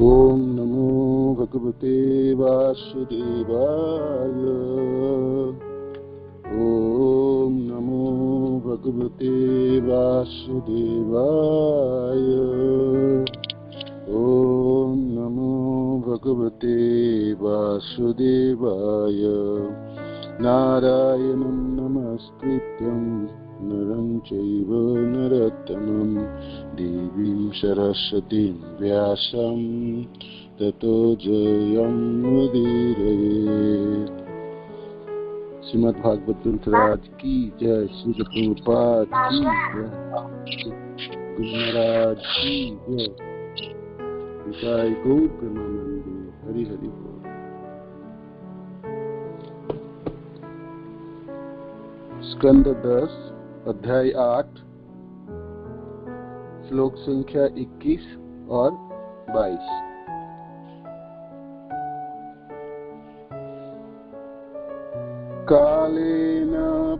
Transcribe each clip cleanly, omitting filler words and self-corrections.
ओम नमो भगवते वासुदेवाय। ओम नमो भगवते वासुदेवाय। ओम नमो भगवते वासुदेवाय। नारायणं नमस्कृत्यं नरं चैव नरोत्तमं देवीं सरस्वतीं व्यासं ततो जयमुदीरयेत्। श्रीमद् भागवत ग्रंथ राज की जय। श्री प्रभुपाद की जय। गुरु महाराज की जय। जय गौर प्रेमानंदी। हरि हरि बोल। स्कंद 10 अध्याय 8 श्लोक संख्या 21 और 22। कालेन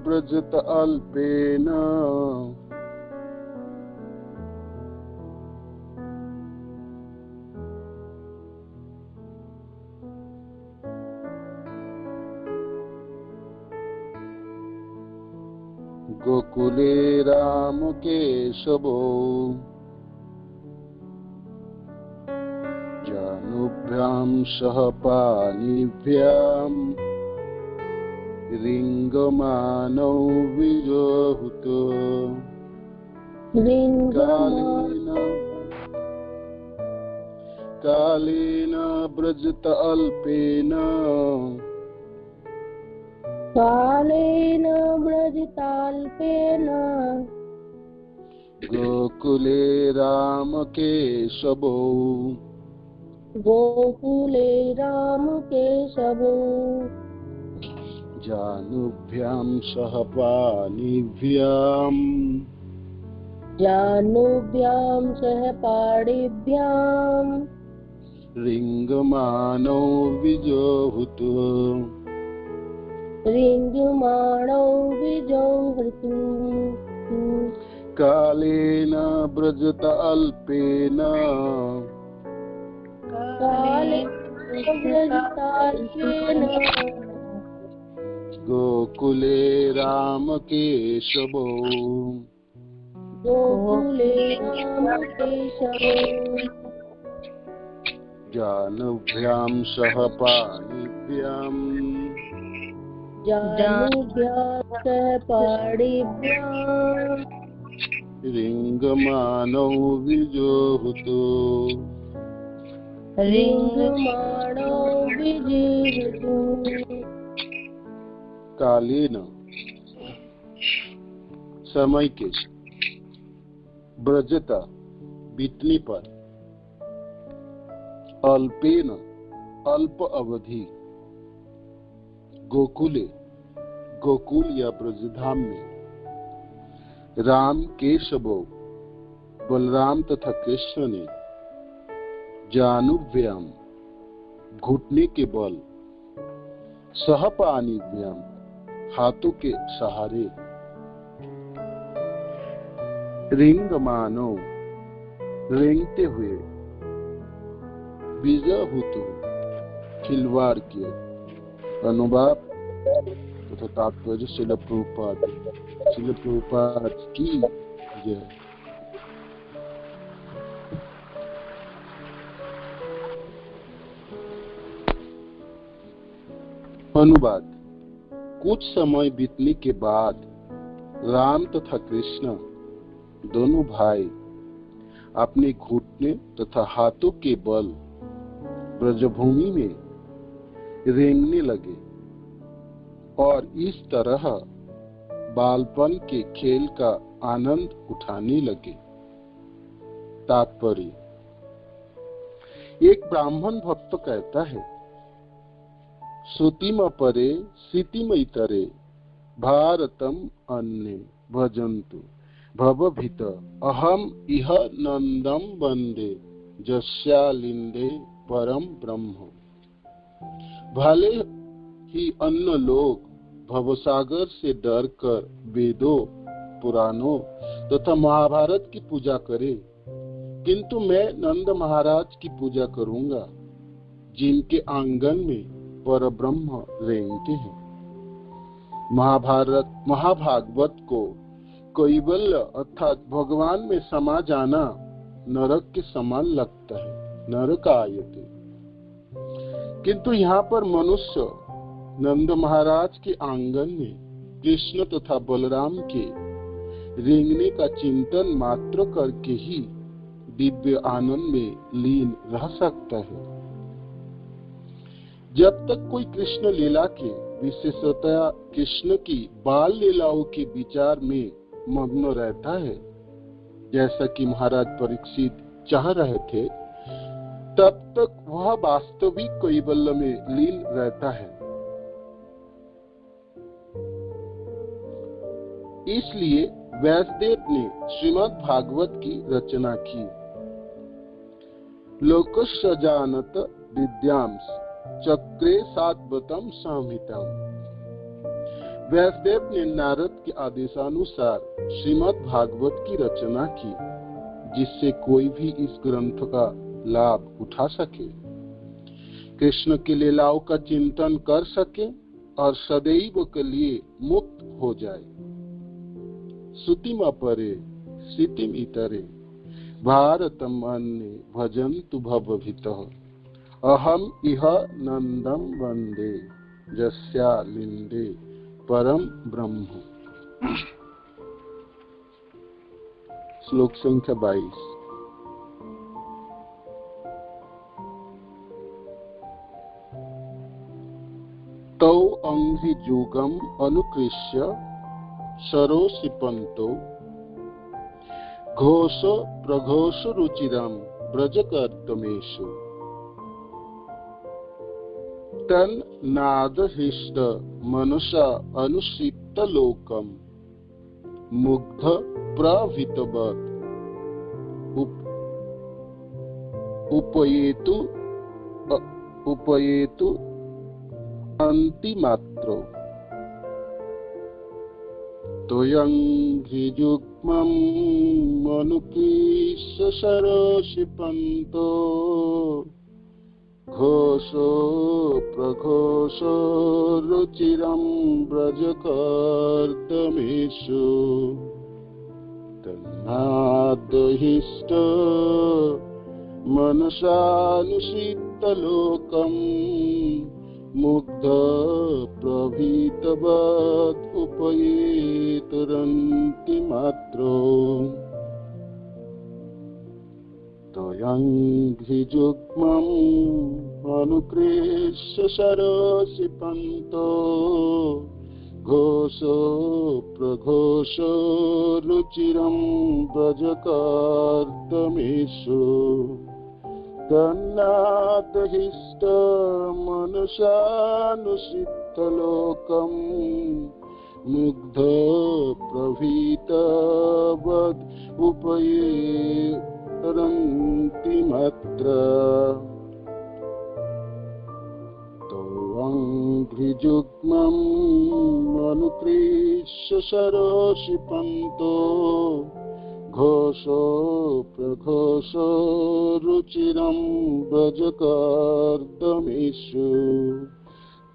व्रजत अल्पेन गोकुले राम केशवो जानुभ्यां सह पाणिभ्यां रिंगमानौ विजोहुतो। कालेन व्रजत अल्पेन व्रजिताल्पेन गोकुले राम केशवो जानुभ्यां सह पाणिभ्यां रिंगमानौ विजोहुतो। कालेन व्रजत अल्पेन गोकुले राम केशवो जानुभ्यां सह पाणिभ्यां रिंगमानौ विजोहुतो। कालेन समय के, व्रजता बीतने पर, अल्पेन अल्प अवधि, गोकुले गोकुल या ब्रजधाम में, राम केशवो बलराम तथा कृष्ण ने, जानुभ्याम घुटने के बल, सहपाणिभ्याम हाथों के सहारे, रिंगमानो रेंगते हुए, विजहुतो खिलवाड़ किए। अनुवाद तथा तात्पर्य श्रील प्रभुपाद की जय। अनुवाद। कुछ समय बीतने के बाद राम तथा कृष्ण दोनों भाई अपने घुटने तथा हाथों के बल ब्रजभूमि में रेंगने लगे और इस तरह बालपन के खेल का आनंद उठाने लगे। तात्पर्य। एक ब्राह्मण भक्त कहता है, श्रुतिम परे स्थितिम इतरे भारतम अन्ये भजन्तु भवभीत अहम इह नंदम वंदे जस्यालिंदे परम ब्रह्म। भले ही अन्य लोग भवसागर से डरकर वेदों, पुराणों तथा महाभारत की पूजा करें, किंतु मैं नंद महाराज की पूजा करूंगा, जिनके आंगन में परब्रह्म रेंगते हैं। महाभागवत को कैवल्य अर्थात भगवान में समा जाना नरक के समान लगता है, नरकायते। किंतु यहाँ पर मनुष्य नंद महाराज के आंगन में कृष्ण तथा बलराम के रेंगने का चिंतन मात्र करके ही दिव्य आनंद में लीन रह सकता है। जब तक कोई कृष्ण लीला के, विशेषतया कृष्ण की बाल लीलाओं के विचार में मग्न रहता है, जैसा कि महाराज परीक्षित चाह रहे थे, तब तक वह वास्तविक कैवल्य में लीन रहता है। इसलिए व्यासदेव ने श्रीमद् भागवत की रचना की। लोकस्य जानत विद्यांस चक्रे सात्वतम संहिताम। व्यासदेव ने नारद के आदेशानुसार श्रीमद् भागवत की रचना की, जिससे कोई भी इस ग्रंथ का लाभ उठा सके, कृष्ण की लीलाओं का चिंतन कर सके और सदैव के लिए मुक्त हो जाए। सुतिम अपरे सितिम इतरे भारतम अन्ये भजन्तु भवभीतः अहम इह नंदम वंदे यस्या लिंदे परम ब्रह्म। श्लोक संख्या 22। तौ अंघ्रिजुगम अनुकृष्य सरोसिपन्तो घोष प्रघोष रुचिरम ब्रजकर्तमेषु तन नादहिष्ट मनुषा अनुसित लोकम मुग्ध प्रवितवत् उपयेतु अंतिमात्रो तोयं घ्रिजुग्मं मनुकृष्य सरोषिपन्तो घोषो प्रघोषो रुचिरं ब्रजकर्दमेषु तन्नादहिष्ट मनसानुसितलोकम् मुग्ध प्रभीतवत् उपयेतुरन्तिमात्रो तोयं घ्रिजुग्मं अनुकृष्य सरोसिपन्तो घोषो प्रघोषो रुचिरं ब्रजकर्दमेषु तन्नादहिष्ट मनसानुसितलोकम् मुग्ध प्रभीतवद् उपयेतुरन्तिमात्र तोयं घ्रिजुग्मं अनुकृष्य सरोषिपन्तो घोषो प्रघोषो रुचिरं ब्रजकर्दमेषु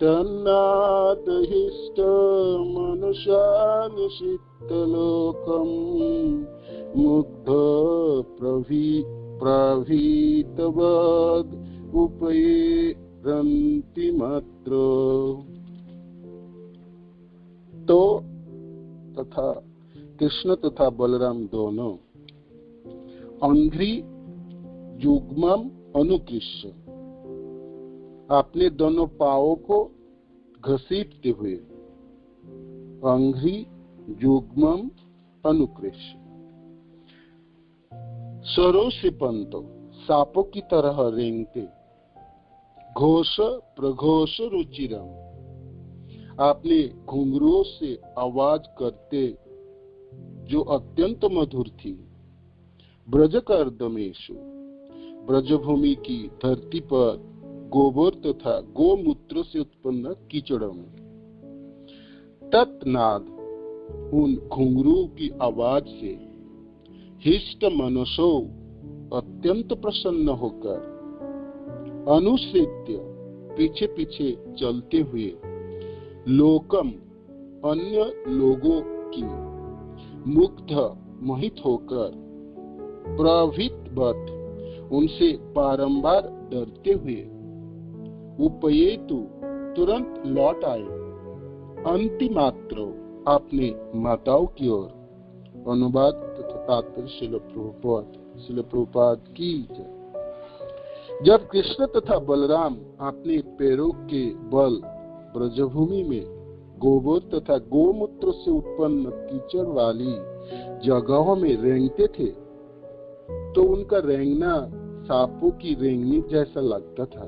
तन्नादहिष्ट मनसानुसितलोकम् मुग्ध प्रभीतवद् उपयेरन्तिमात्र। तो तथा कृष्ण तथा बलराम दोनों अंघ्रि जुग्मम अनुकृष्य अपने दोनों पांवों को घसीटते हुए अंघ्रि जुग्मम अनुकृष्य सरोसिपन्तो सांपों की तरह रेंगते घोष प्रघोष रुचिरम अपने घुंघरुओं से आवाज करते जो अत्यंत मधुर थी ब्रजकर्दमेषु ब्रजभूमि की धरती पर गोबर तथा गोमूत्र से उत्पन्न कीचड़ों में तत्नाद उन घुंघरू की आवाज से हिष्ट मनुष्यों अत्यंत प्रसन्न होकर अनुसृत्य पीछे पीछे चलते हुए लोकम अन्य लोगों की मुग्ध मोहित होकर प्रवृत्तवत उनसे बारंबार डरते हुए उपयेतु तुरंत लौट आए अंतिमात्र अपने माताओं की ओर। अनुवाद तथा तात्पर्य श्रील प्रभुपाद की जय। जब कृष्ण तथा बलराम अपने पैरों के बल ब्रजभूमि में गोबर तथा गोमूत्र से उत्पन्न कीचड़ वाली जगहों में रेंगते थे तो उनका रेंगना सांपों की रेंगनी जैसा लगता था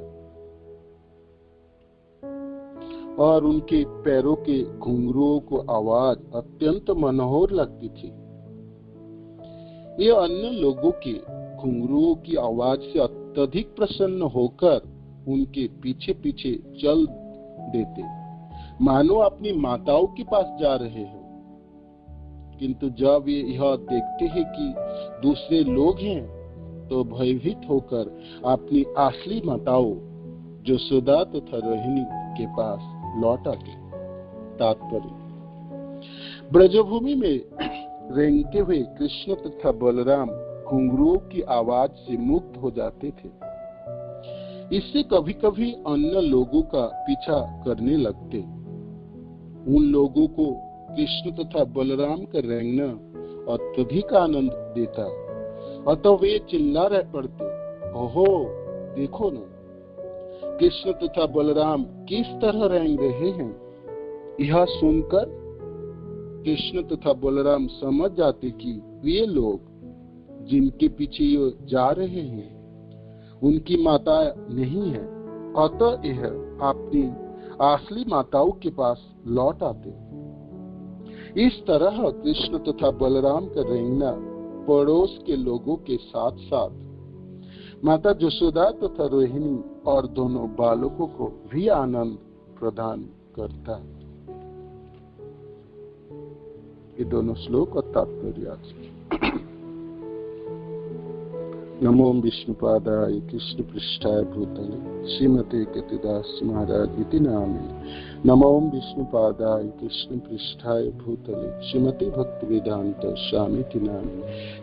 और उनके पैरों के घुंघरुओं को आवाज अत्यंत मनोहर लगती थी। ये अन्य लोगों के घुंघरुओं की आवाज से अत्यधिक प्रसन्न होकर उनके पीछे पीछे चल देते, मानो अपनी माताओं के पास जा रहे हो। किंतु जब ये यह देखते हैं कि दूसरे लोग हैं तो भयभीत होकर अपनी असली माताओं यशोदा तथा रोहिणी के पास लौट आते। तात्पर्य, ब्रजभूमि में रेंगते हुए कृष्ण तथा बलराम घुंघरुओं की आवाज से मुक्त हो जाते थे। इससे कभी कभी अन्य लोगों का पीछा करने लगते। उन लोगों को कृष्ण तथा बलराम का रेंगना अत्यधिक आनंद देता, अतः वे चिल्ला रह पड़ते, ओहो देखो न, कृष्ण तथा बलराम किस तरह रेंग रहे हैं। यह सुनकर कृष्ण तथा बलराम समझ जाते कि वे लोग जिनके पीछे ये जा रहे हैं उनकी माता नहीं है, अतः यह अपनी असली माताओं के पास लौट आते। इस तरह कृष्ण तथा बलराम का रेंगना पड़ोस के लोगों के साथ साथ माता यशोदा तथा रोहिणी और दोनों बालकों को भी आनंद प्रदान करता है। ये दोनों श्लोक और तात्पर्य। नमो विष्णुपादाय कृष्ण पृष्ठाय भूतले श्रीमते कतिदास महाराज इति नामे। नमो विष्णुपादाय कृष्ण पृष्ठाय भूतले श्रीमते भक्ति वेदांत स्वामी इति नामे।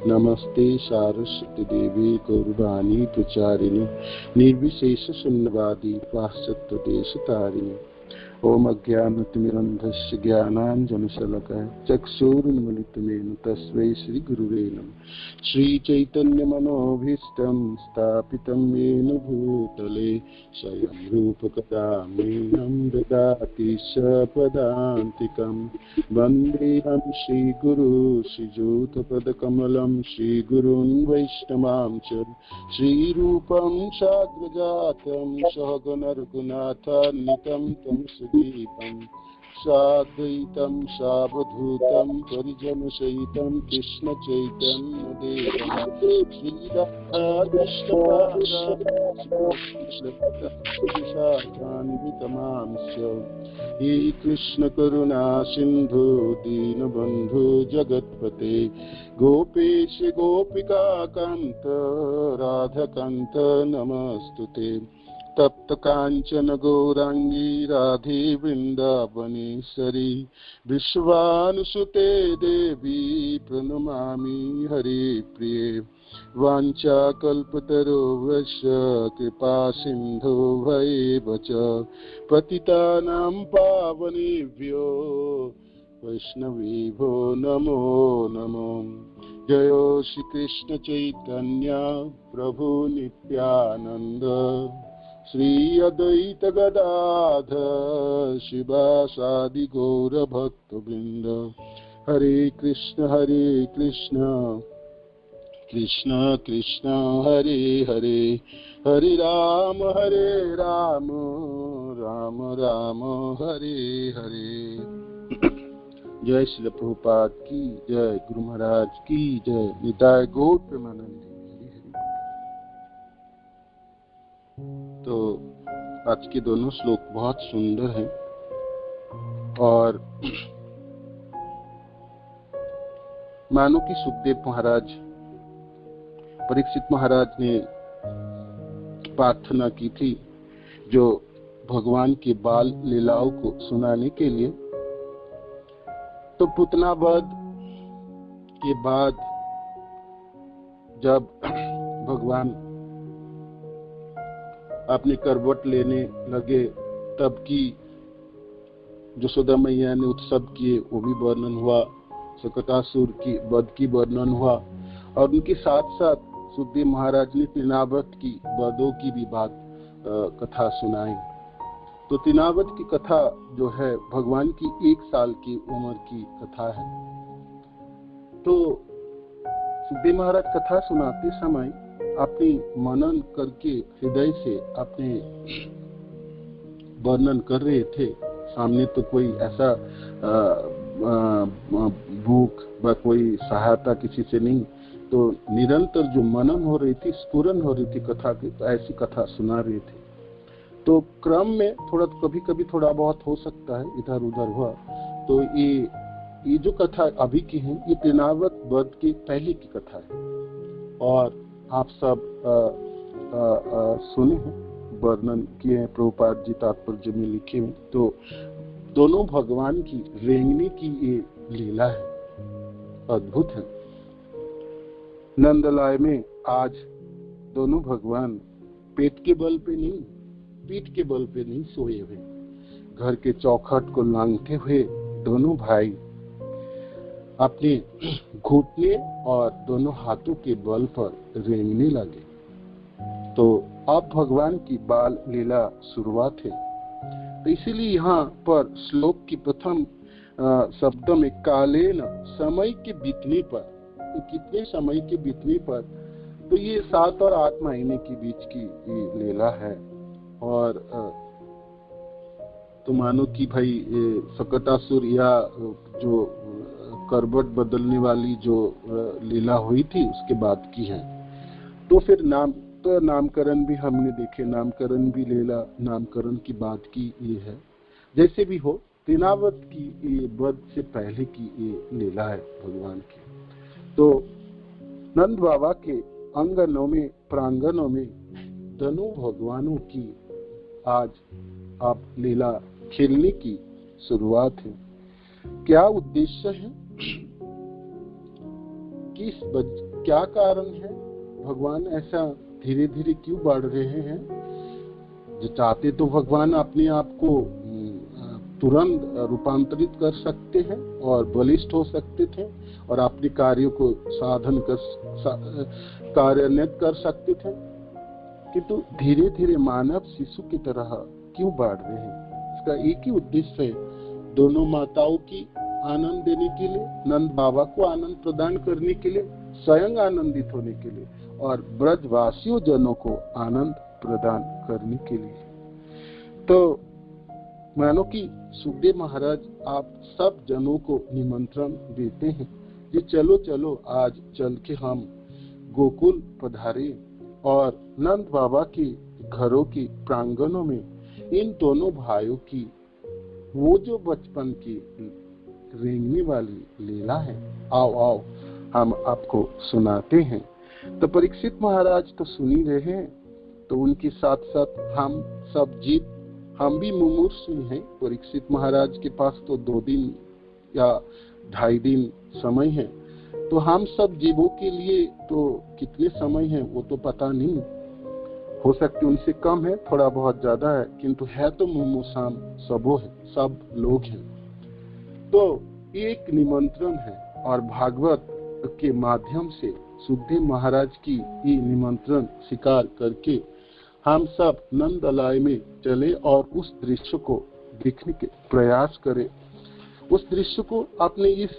नमस्ते सारस्वती देवी गौरवाणी प्रचारिणी निर्विशेष शून्यवादी पाश्चात्य देश तारिणी। ओम अज्ञानतिमिरन्धस्य ज्ञानाञ्जनशलाकया चक्षुरुन्मीलितं तस्मै श्रीगुरुवे नमः। श्रीचैतन्यमनोभीष्टं स्थापितं येन भूतले स्वयं रूपकदा मह्यं ददाति सपदान्तिकं। वन्देऽहं श्रीगुरु श्रीयुतपदकमलं श्रीगुरून् वैष्णवांश्च श्रीरूपं साग्रजातं सहगण रघुनाथान्वितं तं सुदीपं साद्वैतं सावधूतं परिजनसहितं कृष्ण चैतन्यदेवं श्रीराधाकृष्णपादान्वितमांश्च। हे कृष्ण करुणा सिन्धु दीनबन्धु जगत्पते गोपेश गोपिका कान्त राधाकान्त नमस्तुते। तप्त कांचन गौरांगी राधे वृंदावनेश्वरी विश्वानुसुते देवी प्रणमामि हरे प्रिये। वाञ्छाकल्पतरुभ्यश्च कृपा सिन्धो भैव च पतितानां पावनेभ्यो वैष्णवेभ्यो नमो नमो। जय श्री कृष्ण चैतन्य प्रभु नित्यानंद श्री अद्वैत गदाधर शिवासादि गौर भक्त वृंद। हरे कृष्ण कृष्ण कृष्ण हरे हरे, हरे राम राम राम हरे हरे। जय श्री प्रभुपाद की जय, गुरु महाराज की जय, निताय गौर प्रेमानंद। तो आज के दोनों श्लोक बहुत सुंदर हैं और मानो कि सुखदेव महाराज परीक्षित महाराज ने प्रार्थना की थी जो भगवान के बाल लीलाओं को सुनाने के लिए। तो पूतना वध के बाद जब भगवान अपनी करवट लेने लगे, तब की यशोदा मैया ने उत्सव किए वो भी वर्णन हुआ, शकटासुर की वध की वर्णन हुआ, और उनके साथ साथ सुखदेव महाराज ने तृणावत की वधों की भी बात कथा सुनाई। तो तृणावत की कथा जो है भगवान की 1 साल की उम्र की कथा है। तो सुखदेव महाराज कथा सुनाते समय अपनी मनन करके हृदय से अपने वर्णन कर रहे थे। सामने तो कोई ऐसा बुक व कोई सहायता किसी से नहीं, तो निरंतर जो मनन हो रही थी, स्फुरन हो रही थी कथा की, तो ऐसी कथा सुना रहे थे। तो क्रम में थोड़ा कभी कभी थोड़ा बहुत हो सकता है इधर उधर हुआ। तो ये जो कथा अभी की है ये तृणावत वध के पहले की कथा है, और आप सब सुने हैं, वर्णन किए हैं, प्रभुपाद जी तात्पर्य में लिखे हुए। तो दोनों भगवान की रेंगने की ये लीला है, अद्भुत है। नंदलाय में आज दोनों भगवान पेट के बल पे नहीं, पीठ के बल पे नहीं सोए हुए, घर के चौखट को लांघते हुए दोनों भाई अपने घुटने और दोनों हाथों के बल पर रेंगने लगे। तो अब भगवान की बाल लीला शुरुआत है। तो इसीलिए यहाँ पर श्लोक की प्रथम शब्द में कालेन, समय के बीतने पर, तो कितने समय के बीतने पर, तो ये 7 और 8 महीने के बीच की लीला है। और तो मानो कि भाई शकटासुर या जो करवट बदलने वाली जो लीला हुई थी उसके बाद की है। तो फिर नामकरण भी हमने देखे, नामकरण भी लीला नामकरण की बात की ये है। जैसे भी हो, तृणावत की ये वध से पहले की ये लीला है भगवान की। तो नंद बाबा के अंगनों में, प्रांगणों में दोनों भगवानों की आज आप लीला खेलने की शुरुआत है। क्या उद्देश्य है, क्या कारण है, भगवान ऐसा धीरे धीरे क्यों बढ़ रहे हैं? जो चाहते तो भगवान अपने आप को तुरंत रूपांतरित कर सकते हैं और बलिष्ठ हो सकते थे और अपने कार्यों को कार्यान्वित कर सकते थे, किंतु धीरे धीरे मानव शिशु की तरह क्यों बढ़ रहे हैं? इसका एक ही उद्देश्य है, दोनों माताओं की आनंद देने के लिए, नंद बाबा को आनंद प्रदान करने के लिए, स्वयं आनंदित होने के लिए, और ब्रजवासियों जनों को आनंद प्रदान करने के लिए। तो मानो कि सुखदेव महाराज आप सब जनों को निमंत्रण देते हैं कि चलो चलो आज चल के हम गोकुल पधारे और नंद बाबा के घरों के प्रांगणों में इन दोनों भाइयों की वो जो बचपन की रेंगने वाली लीला है, आओ आओ हम आपको सुनाते हैं। तो परीक्षित महाराज तो सुन ही रहे हैं, तो उनके साथ साथ हम सब जीव, हम भी मुमूर्षु हैं। परीक्षित महाराज के पास तो 2 दिन या 2.5 दिन समय है, तो हम सब जीवों के लिए तो कितने समय है वो तो पता नहीं, हो सकते उनसे कम है, थोड़ा बहुत ज्यादा है, किंतु है तो मुमूर्षाम सबो है, सब लोग हैं। तो एक निमंत्रण है और भागवत के माध्यम से सुखदेव महाराज की ये निमंत्रण स्वीकार करके हम सब नंदलाय में चले और उस दृश्य को देखने के प्रयास करें। उस दृश्य को अपने इस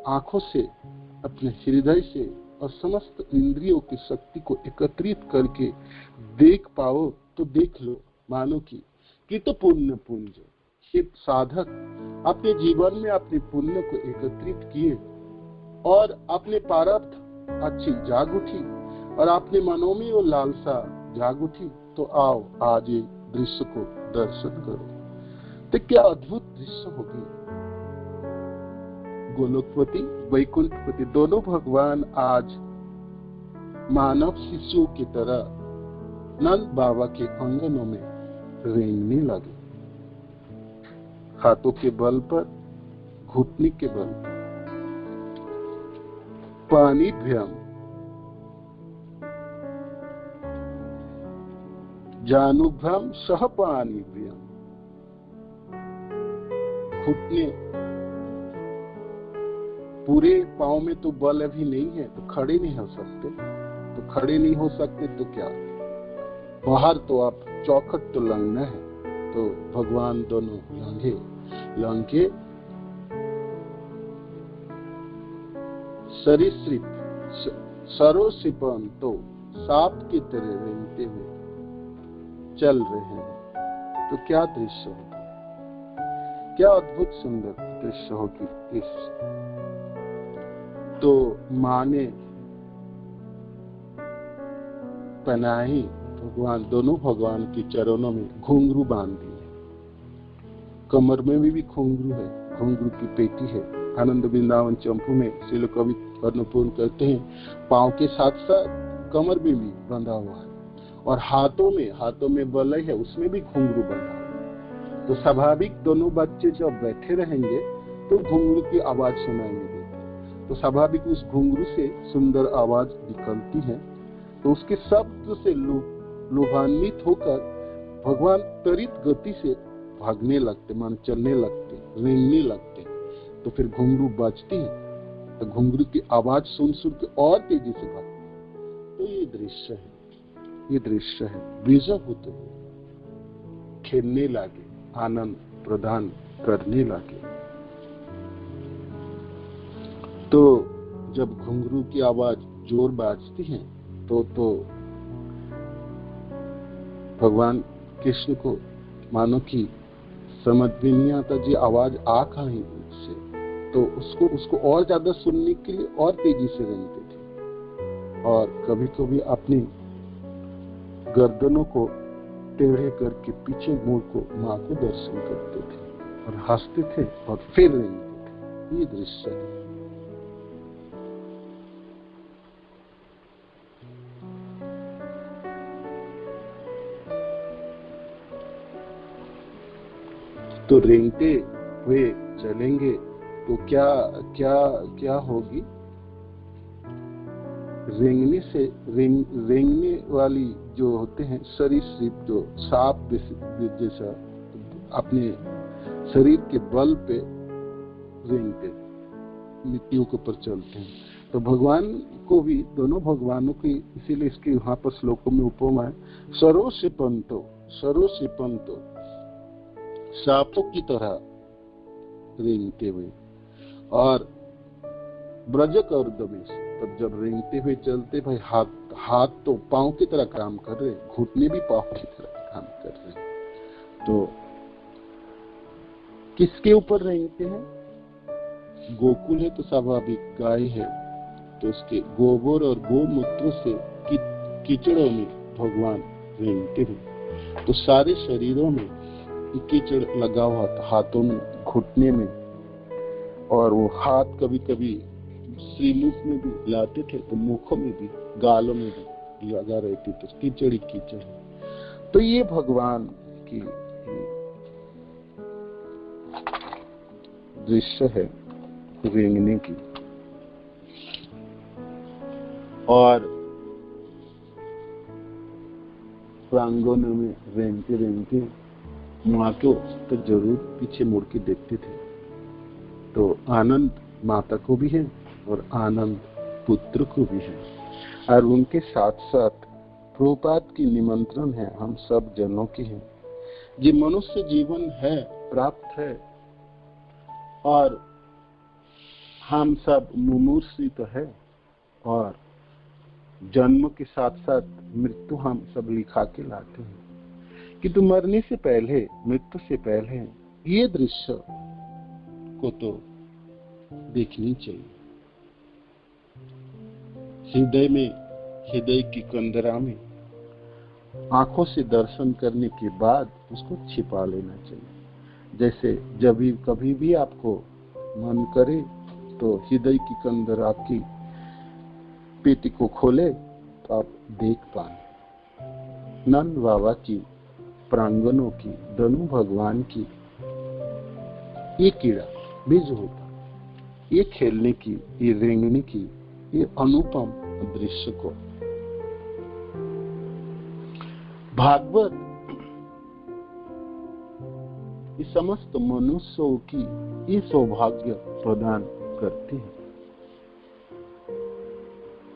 आंखों से, अपने हृदय से और समस्त इंद्रियों की शक्ति को एकत्रित करके देख पाओ तो देख लो, मानो कि तो पुण्य पुंज हित साधक अपने जीवन में अपने पुण्य को एकत्रित किए और अपने प्रारब्ध अच्छी जाग उठी और अपने मनों में वो लालसा जाग उठी। तो आओ आज ये दृश्य को दर्शन करो। तो क्या अद्भुत दृश्य होगी। गोलोकपति वैकुंठपति दोनों भगवान आज मानव शिशु की तरह नंद बाबा के आंगनों में रेंगने लगे, हाथों के बल पर, घुटने के बल पर। पानी भ्रम, जानुभ्रम सह पानी भ्रम। घुटने, पूरे पांव में तो बल अभी नहीं है तो खड़े नहीं हो सकते, तो खड़े नहीं हो सकते तो क्या, बाहर तो आप चौखट तो लंघना है, तो भगवान दोनों लंघे सरीसृप सरोसिपन तो सांप की तरह रेंगते हुए चल रहे हैं। तो क्या दृश्य होगा, क्या अद्भुत सुंदर दृश्य होगी इस। तो माँ ने पनाही दोनों भगवान के चरणों में घुंघरू बांध दिए, कमर में भी घुंघरू है, घुंघरू की पेटी है। आनंद वृंदावन चंपू में श्रील कवि कर्णपूर्ण करते हैं, पांव के साथ साथ कमर में भी बंधा हुआ है, और हाथों में वलय है, उसमें भी घुंघरू बंधा हुआ है। तो स्वाभाविक दोनों बच्चे जब बैठे रहेंगे तो घुंघरू की आवाज सुनाई नहीं देती, तो स्वाभाविक उस घुंघरू से सुंदर आवाज निकलती है। तो उसके शब्द से लोभान्वित होकर भगवान त्वरित गति से भागने लगते, मान चलने लगते, रेंगने लगते। तो फिर घुंघरू बजती है, तो घुंघरू की आवाज सुन के और तेजी से भागते। तो ये दृश्य है बीजभूत हुए, खेलने लगे, आनंद प्रदान करने लगे। तो जब घुंघरू की आवाज जोर बाजती है तो भगवान कृष्ण को मानो कि समझ भी नहीं आता जी आवाज आ कहां से, तो उसको और ज्यादा सुनने के लिए और तेजी से रेंगते थे, और कभी कभी अपनी गर्दनों को टेढ़े करके पीछे मुड़ को माँ को दर्शन करते थे और हंसते थे और फिर रेंगते थे। ये दृश्य है। तो रेंगते हुए चलेंगे तो क्या होगी, रेंगने वाली जो होते हैं सरीसृप, जो सांप जैसा अपने शरीर के बल पे रेंगते मृत्यु के ऊपर चलते हैं। तो भगवान को भी, दोनों भगवानों की, इसीलिए इसके यहाँ पर श्लोकों में उपमा है, सरोसिपंतो सांपों की तरह रेंगते हुए, और ब्रजक और दमेश, तब जब रेंगते हुए चलते भाई हाथ तो पांव की तरह काम कर रहे, घुटने भी पांव की तरह काम कर रहे। तो किसके ऊपर रेंगते हैं, गोकुल है तो स्वाभाविक गाय है, तो उसके गोबर और गोमूत्र से कीचड़ों में भगवान रेंगते हैं। तो सारे शरीरों में कीचड़ लगा हुआ था, हाथों में, घुटने में, और वो हाथ कभी कभी श्रीमुख में भी लाते थे, तो मुखों में भी, गालों में भी लगा रहती, तो कीचड़ ही कीचड़। तो ये भगवान की दृश्य है रेंगने की। और प्रांगणों में रेंगते माँ को तो जरूर पीछे मुड़ के देखते थे। तो आनंद माता को भी है और आनंद पुत्र को भी है, और उनके साथ साथ प्रभुपाद की निमंत्रण है हम सब जनों की है। ये मनुष्य जीवन है, प्राप्त है, और हम सब मुमूर्षु तो है, और जन्म के साथ साथ मृत्यु हम सब लिखा के लाते हैं कि तो मरने से पहले, मृत्यु से पहले ये दृश्य को तो देखनी चाहिए। हृदय की कंदरा में आंखों से दर्शन करने के बाद उसको छिपा लेना चाहिए। जैसे जब भी कभी भी आपको मन करे तो हृदय की कंदरा की पेटी को खोले, आप देख पाए। नंद बाबा की प्रांगणों की, धनु भगवान की ये कीड़ा बीज होता, ये खेलने की, ये रेंगने की, ये अनुपम दृश्य को भागवत इस समस्त मनुष्यों की ये सौभाग्य प्रदान करती है।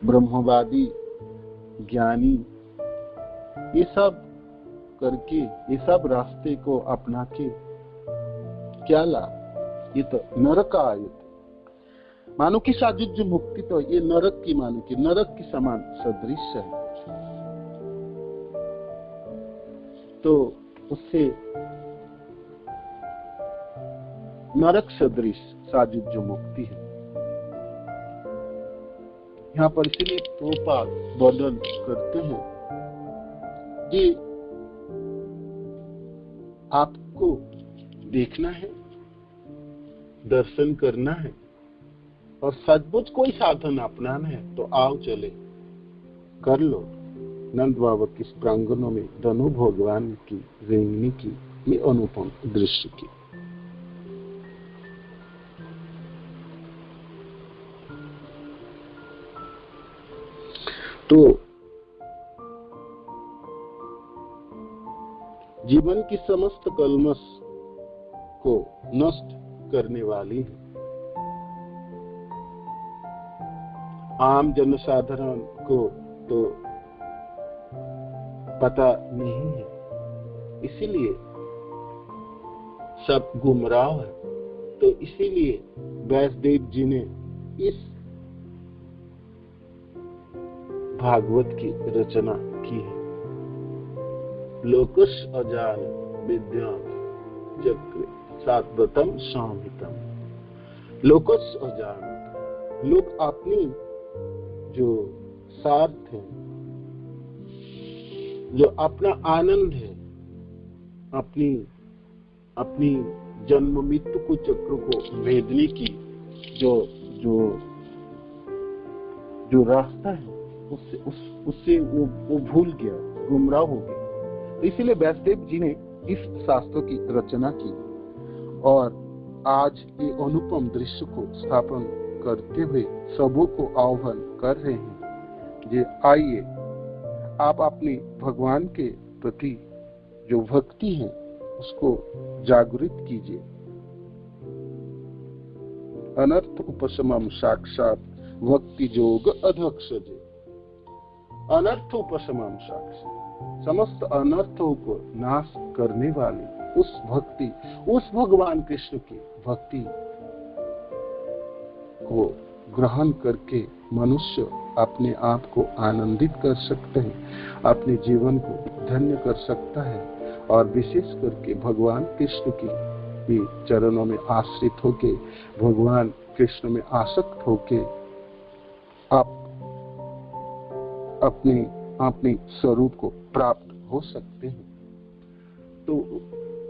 ब्रह्मवादी ज्ञानी ये सब करके, ये सब रास्ते को अपना के क्या लाभ? ये तो नरक आयत। मानो कि साजुज्य मुक्ति तो ये नरक की, मानो कि नरक की समान सदृश है। तो उससे नरक सदृश साजुज्य मुक्ति है। यहाँ पर इसीलिए प्रभुपाद वर्णन करते हैं कि आपको देखना है, दर्शन करना है और सचमुच कोई साधन अपनाना है तो आओ चले, कर लो। नंद बाबा की प्रांगणों में धनु भगवान की रेंगनी की ये अनुपम दृश्य की। तो जीवन की समस्त कलमश को नष्ट करने वाली है। आम जनसाधारण को तो पता नहीं है, इसीलिए सब गुमराह है। तो इसीलिए व्यासदेव जी ने इस भागवत की रचना की है। लोकस अजान विद्यान चक्र सात्वतम संहितम। लोकस अजान, लोग अपनी जो स्वार्थ है, जो अपना आनंद है, अपनी जन्म मृत्यु को चक्र को भेदने की जो रास्ता है उससे वो भूल गया, गुमराह हो गया। तो इसीलिए व्यासदेव जी ने इस शास्त्र की रचना की और आज ये अनुपम दृश्य को स्थापन करते हुए सबों को आह्वान कर रहे हैं कि आइए आप अपने भगवान के प्रति जो भक्ति है उसको जागृत कीजिए। अनर्थ उपशमम साक्षात भक्ति योग अधक्षजे। अनर्थ उपशमम साक्षात, समस्त अनर्थों को नाश करने वाली उस भक्ति, उस भगवान कृष्ण की भक्ति को ग्रहण करके मनुष्य अपने आप को आनंदित कर सकते हैं, अपने जीवन को धन्य कर सकता है और विशेष करके भगवान कृष्ण की भी चरणों में आश्रित होके, भगवान कृष्ण में आसक्त होके आप अपने स्वरूप को प्राप्त हो सकते हैं। तो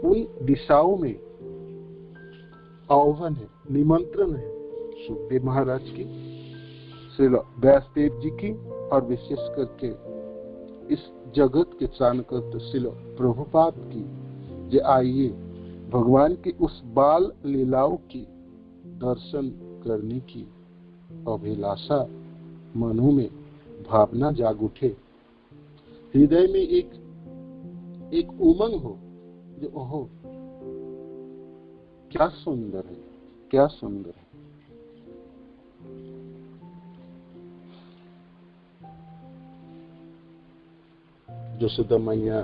उन दिशाओं में आह्वान है, निमंत्रण है सुखदेव महाराज की, श्री व्यासदेव जी की और विशेष करके इस जगत के त्राणकर्ता श्री प्रभुपाद की, जे आइए भगवान की उस बाल लीलाओं की दर्शन करने की अभिलाषा मनु में भावना जाग उठे, हृदय में एक उमंग हो जो ओहो क्या सुंदर है, क्या सुंदर है। यशोदा मैया,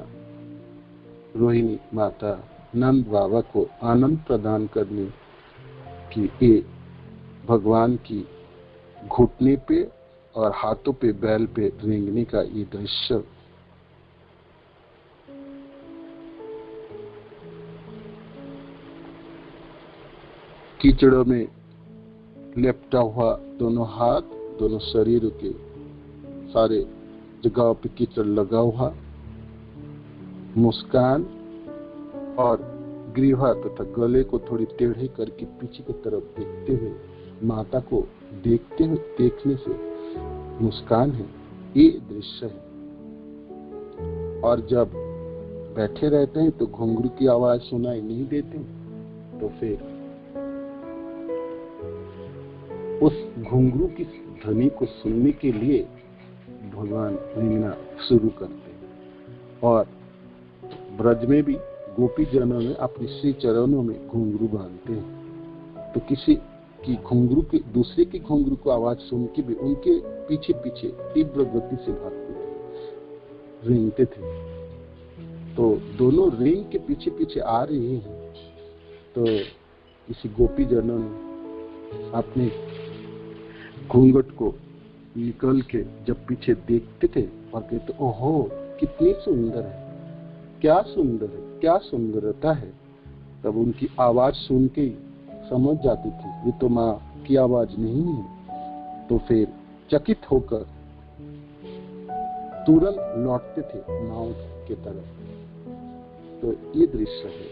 रोहिणी माता नंद बाबा को आनंद प्रदान करने की ये भगवान की घुटने पे और हाथों पे बैल पे रेंगने का ये दृश्य कीचड़ों में लेपटा हुआ, दोनों हाथ, दोनों शरीर के सारे जगह पे कीचड़ लगा हुआ, मुस्कान और ग्रीवा तथा गले को थोड़ी टेढ़े करके पीछे की तरफ देखते हुए, माता को देखने से मुस्कान है ये दृश्य है। और जब बैठे रहते हैं तो घुंघरू की आवाज सुनाई नहीं देती, तो फिर उस घुंघरू की ध्वनि को सुनने के लिए भगवान रेंगना शुरू करते हैं। और ब्रज में भी गोपी जनों ने अपने श्री चरणों में घुंघरू बांधते हैं, तो किसी की घुंघरू की दूसरे की घुंघरू को आवाज सुन के भी उनके पीछे पीछे तीव्र गति से भागते थे, रेंगते थे। तो दोनों रेंग के पीछे पीछे आ रहे हैं, तो किसी गोपी जनों ने अपने घूंघट को निकल के जब पीछे देखते थे और कहते, ओहो कितनी सुंदर है, क्या सुंदर है, क्या सुंदरता है, तब उनकी आवाज सुन के समझ जाती थी ये तो माँ की आवाज नहीं है। तो फिर चकित होकर तुरंत लौटते थे नाव के तरफ। तो ये दृश्य है।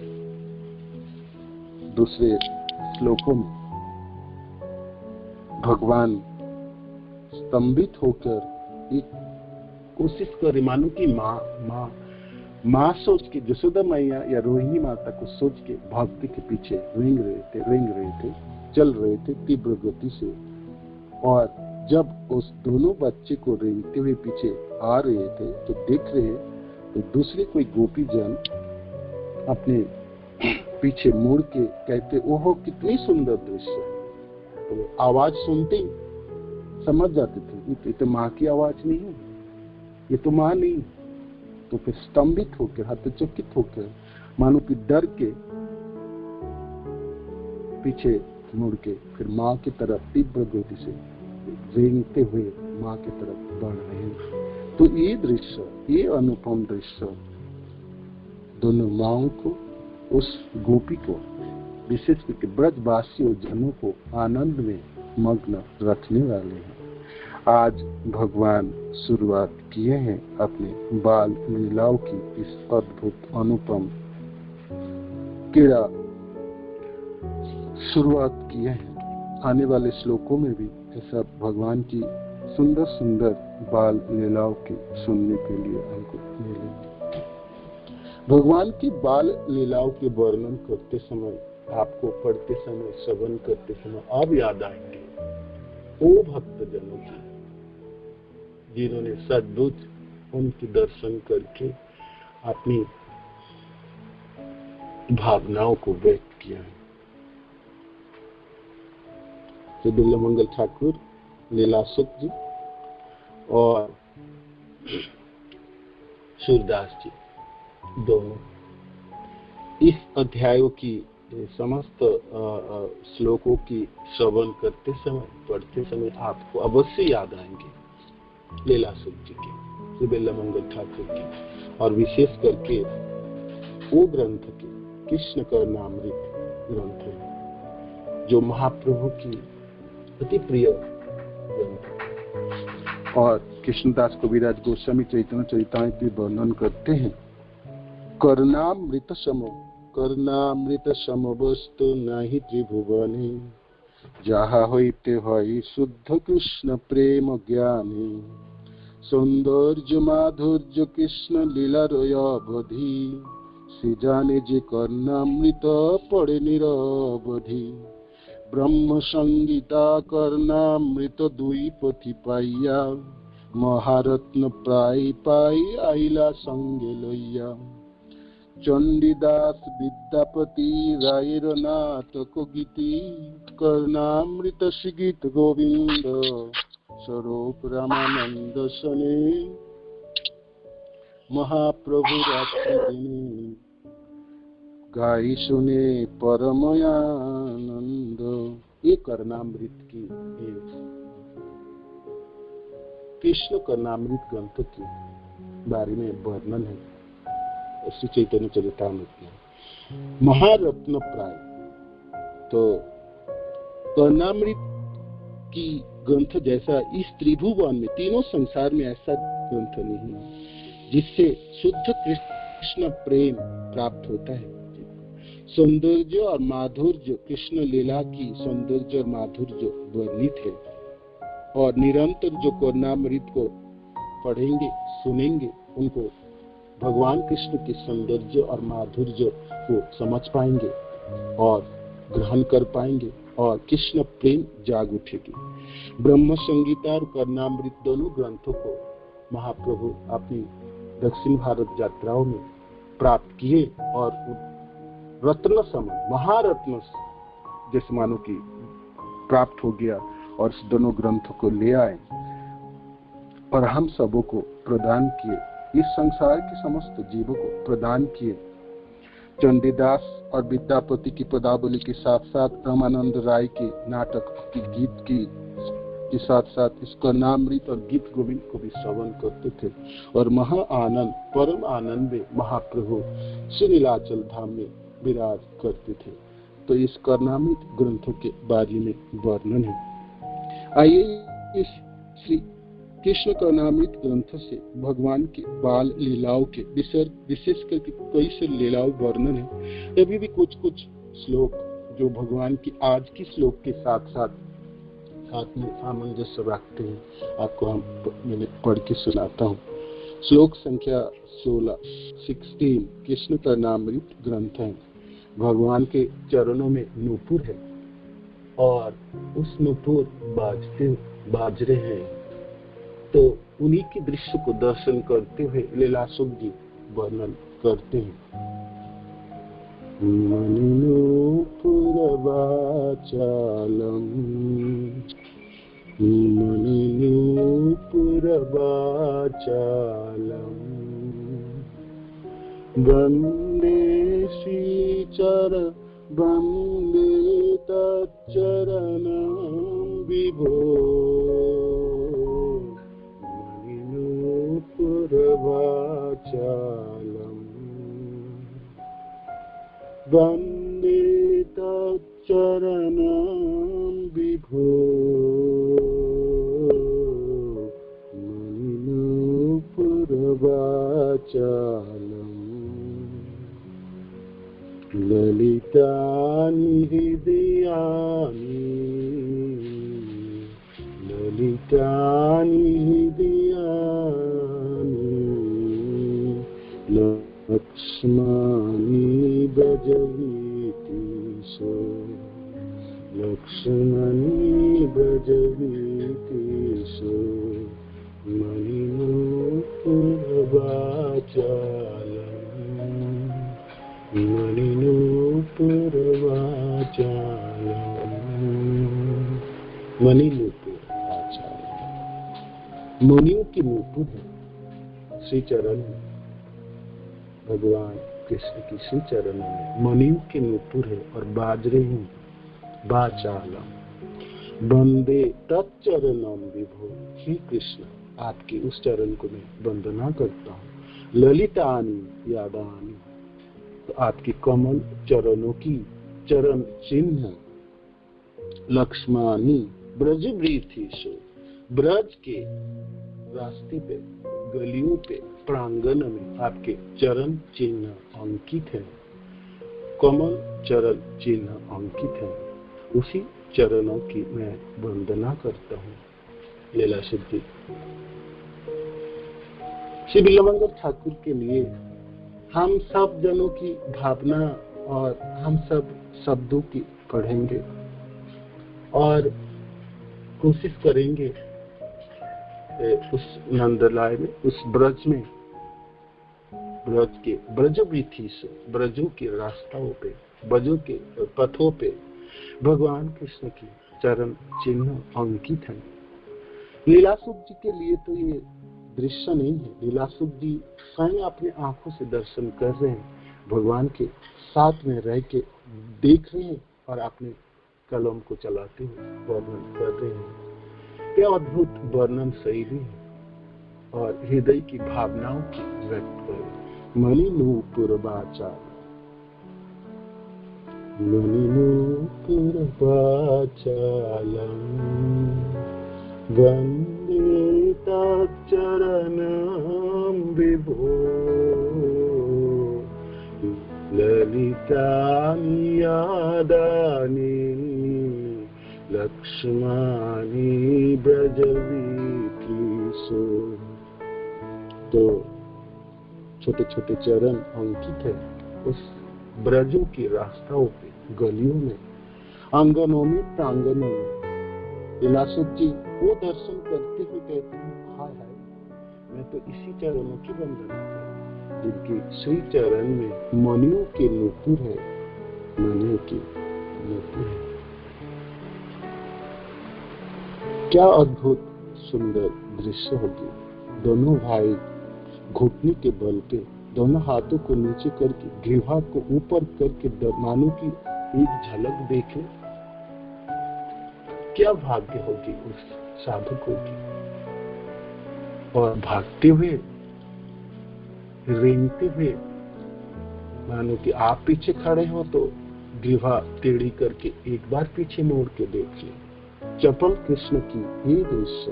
दूसरे श्लोकों में भगवान स्तंभित होकर एक कोशिश करे, मानो कि माँ सोच के, यशोदा मैया या रोहिणी माता को सोच के भक्ति के पीछे रेंग रहे थे, चल रहे थे तीव्र गति से। और जब उस दोनों बच्चे को रेंगते हुए पीछे आ रहे थे तो देख रहे, तो दूसरे कोई गोपी जन अपने पीछे मुड़ के कहते, ओहो कितनी सुंदर दृश्य है। तो आवाज सुनते ही समझ जाते थे ये तो माँ की आवाज नहीं है, ये तो माँ नहीं। तो फिर स्तंभित होकर, हतचकित होकर, मानो कि डर के पीछे मुड़ के फिर माँ की तरफ तीव्र गति से रेंगते हुए माँ की तरफ बढ़ रहे हैं। तो ये दृश्य, ये अनुपम दृश्य दोनों माँओं को, उस गोपी को, विशेष करके ब्रजवासियों जनों को आनंद में मग्न रखने वाले हैं। आज भगवान शुरुआत किए हैं अपने बाल लीलाओं की इस अद्भुत अनुपम क्रीड़ा शुरुआत किए हैं। आने वाले श्लोकों में भी ऐसा भगवान की सुंदर सुंदर बाल लीलाओं के सुनने के लिए हमको मिलेंगे। भगवान की बाल लीलाओं के वर्णन करते समय, आपको पढ़ते समय, श्रवण करते समय अब याद आएंगे वो भक्त जनों की जिन्होंने सद्बुद्ध उनके दर्शन करके अपनी भावनाओं को व्यक्त किया है। तो बिल्लमंगल ठाकुर, लीलासुख जी और सूरदास जी दोनों इस अध्यायों की समस्त श्लोकों की श्रवण करते समय, पढ़ते समय आपको अवश्य याद आएंगे लीलासुख जी के, बिल्लमंगल ठाकुर के, और विशेष करके वो ग्रंथ के कृष्ण कर्णामृत ग्रंथ है जो महाप्रभु की अति प्रिय ग्रंथ। और कृष्णदास कविराज गोस्वामी चैतन्य चरितामृत में वर्णन करते हैं, कर्णामृत सम वस्तु नहीं त्रिभुवने, যাহা হইতে হয় শুদ্ধ কৃষ্ণ প্রেম জ্ঞানী, সৌন্দর্য মাধুর্য কৃষ্ণ লীলার অবধি, সে জানে যে কর্ণামৃত পড়ে নিরবধি। ব্রহ্ম সংগীতা কর্ণামৃত দুই পথি পাইয়া, মহারত্ন প্রায় পাই আইলা সঙ্গে লইয়া। চণ্ডীদাস বিদ্যাপতি রায়ের নাটক গীতি, কর্ণামৃত গীত গোবিন্দ স্বরূপ রামানন্দ শনে, মহাপ্রভু রাত্রি দিনে गाई सुने परमयानंद। ये कर्णामृत की कृष्ण कर्णामृत ग्रंथ के बारे में वर्णन है श्री चैतन्य चरितामृत में। महारत्न प्राय, तो कर्णामृत की ग्रंथ जैसा इस त्रिभुवन में, तीनों संसार में ऐसा ग्रंथ नहीं है जिससे शुद्ध कृष्ण प्रेम प्राप्त होता है। सौंदर्य और माधुर्य, कृष्ण लीला की सौंदर्य और माधुर्य वर्णित है। और निरंतर जो कर्णामृत को पढ़ेंगे, सुनेंगे, उनको भगवान कृष्ण के सौंदर्य और माधुर्य को समझ पाएंगे और ग्रहण कर पाएंगे और कृष्ण प्रेम जाग उठेगी। ब्रह्म संगीता और कर्णामृत दोनों ग्रंथों को महाप्रभु अपनी दक्षिण भारत यात्राओं में प्राप्त किए और रत्न समान, महारत्न जैसे मानो की प्राप्त हो गया और इस दोनों ग्रंथों को ले आए और हम सबों को प्रदान किए, इस संसार के समस्त जीवों को प्रदान किए। चंडीदास और विद्यापति की पदावली के साथ साथ रामानंद राय के नाटक की गीत के साथ साथ इस कर्णामृत और गीत गोविंद को भी श्रवण करते थे और महा आनंद, परम आनंद में महाप्रभु श्री नीलाचल धाम में विराज करते थे। तो इस कर्णामृत ग्रंथों के बारे में वर्णन है। आइए इस श्री कृष्ण कर्णामृत ग्रंथ से भगवान के बाल लीलाओं के विशेष करके कई से लीलाओं वर्णन है। अभी भी कुछ श्लोक जो भगवान की आज की श्लोक के साथ में सामंजस्य रखते हैं, आपको मैंने पढ़ के सुनाता हूँ। श्लोक संख्या 16 कृष्ण कर्णामृत ग्रंथ है। भगवान के चरणों में नूपुर है और उस नूपुर बाज रहे हैं, तो उन्हीं के दृश्य को दर्शन करते हुए लीलासुक जी वर्णन करते हैं। वंदे श्रीचर वंदे तच्चरणं विभो मणिनूपुरवाचालम् वंदे तच्चरणं विभो मणिनूपुरवाचालम् ललितानि हृदयानि लक्ष्मानि ब्रजवीतीशो मुनियों की नूपुर है श्री चरण में। भगवान कृष्ण की श्री चरणों में मुनियों की नूपुर है और बाज रहे हैं वाचालम। वंदे तच्चरणम विभो, श्री कृष्ण आपके उस चरण को मैं वंदना करता हूँ। ललितानि यादानि, तो आपके कमल चरणों की चरण चिन्ह। लक्ष्मानि ब्रजवृत्तिषु, ब्रज के रास्ते पे, गलियों पे, प्रांगण में आपके चरण चिन्ह अंकित है, कमल चरण चिन्ह अंकित है। उसी चरणों की मैं वंदना करता हूँ। लीला सिद्धि श्री बिल्वमंगल ठाकुर के लिए हम सब जनों की भावना और हम सब शब्दों की पढ़ेंगे और कोशिश करेंगे उस नंदलाय में, उस ब्रज में, ब्रज के ब्रजवृत्ति से, ब्रजों के रास्ताओं पे, ब्रजों के पथों पे भगवान कृष्ण की चरण चिन्ह अंकित है। लीलासुक जी के लिए तो ये दृश्य नहीं है, लीलासुक जी स्वयं अपने आंखों से दर्शन कर रहे हैं, भगवान के साथ में रह के देख रहे हैं और अपने कलम को चलाते हुए वर्णन कर रहे हैं। यह अद्भुत वर्णन शैली है और हृदय की भावनाओं की व्यक्त करे। मणिनूपुरवाचालम् वंदे तच्चरणं विभो ललितानि यादानि लक्ष्मानि ब्रजवीतीषु तो छोटे छोटे चरण अंकित है उस ब्रजों की रास्ताओं पे, गलियों में, आंगनों में, प्रांगणों में। लीलासुत जी वो दर्शन करते हुए कहते हैं, हाय हाय, मैं तो इसी चरणों की वंदना करूं जिनके श्री चरण में मणियों के नूपुर है, मणियों की नूपुर है। क्या अद्भुत सुंदर दृश्य होगी। दोनों भाई घुटने के बल पे दोनों हाथों को नीचे करके, ग्रीवा को ऊपर करके मानो की एक झलक देखे। क्या भाग्य होगी उस साधकों की। और भागते हुए, रेंगते हुए, मानो कि आप पीछे खड़े हो तो ग्रीवा टेढ़ी करके एक बार पीछे मोड़ के देख ले। चपल कृष्ण की ये दृश्य।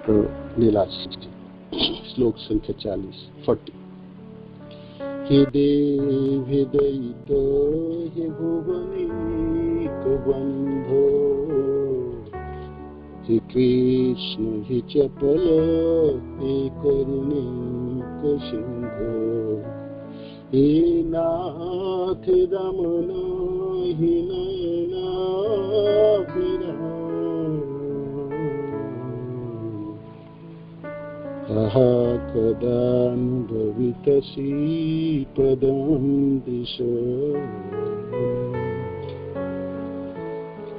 तो लीला श्लोक संख्या 40। हे देव हे दैत्य हे भुवनेक बंधो, हे कृष्ण हे चपल हे करुणिक सिंधो, हे नाथ रमण हे नयनाभिराम, अहा कदानुभवितसि पदं दिश।